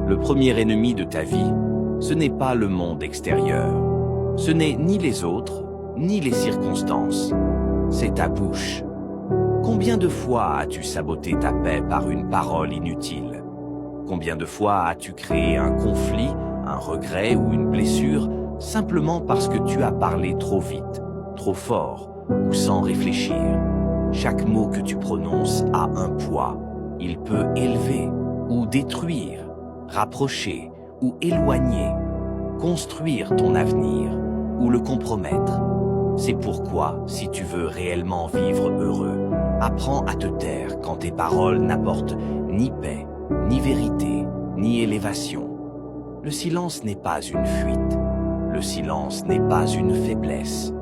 Le premier ennemi de ta vie, ce n'est pas le monde extérieur. Ce n'est ni les autres, ni les circonstances. C'est ta bouche. Combien de fois as-tu saboté ta paix par une parole inutile? Combien de fois as-tu créé un conflit, un regret ou une blessure simplement parce que tu as parlé trop vite, trop fort ou sans réfléchir? Chaque mot que tu prononces a un poids. Il peut élever ou détruire, rapprocher ou éloigner, construire ton avenir ou le compromettre. C'est pourquoi, si tu veux réellement vivre heureux, apprends à te taire quand tes paroles n'apportent ni paix, ni vérité, ni élévation. Le silence n'est pas une fuite. Le silence n'est pas une faiblesse.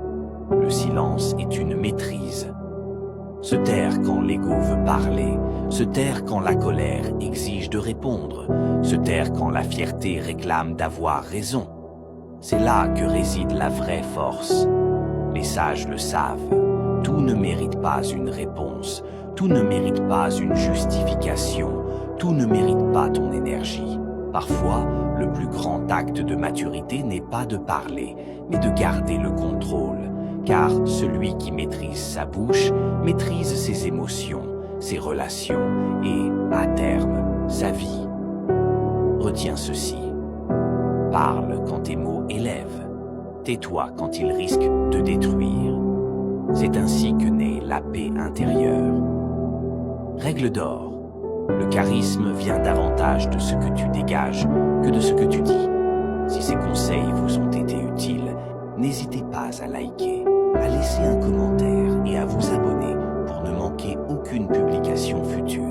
Le silence est une maîtrise. Se taire quand l'ego veut parler, se taire quand la colère exige de répondre, se taire quand la fierté réclame d'avoir raison. C'est là que réside la vraie force. Les sages le savent, tout ne mérite pas une réponse, tout ne mérite pas une justification, tout ne mérite pas ton énergie. Parfois, le plus grand acte de maturité n'est pas de parler, mais de garder le contrôle. Car celui qui maîtrise sa bouche maîtrise ses émotions, ses relations et, à terme, sa vie. Retiens ceci. Parle quand tes mots élèvent. Tais-toi quand ils risquent de détruire. C'est ainsi que naît la paix intérieure. Règle d'or. Le charisme vient davantage de ce que tu dégages que de ce que tu dis. Si ces conseils vous ont été utiles, n'hésitez pas à liker, à laisser un commentaire et à vous abonner pour ne manquer aucune publication future.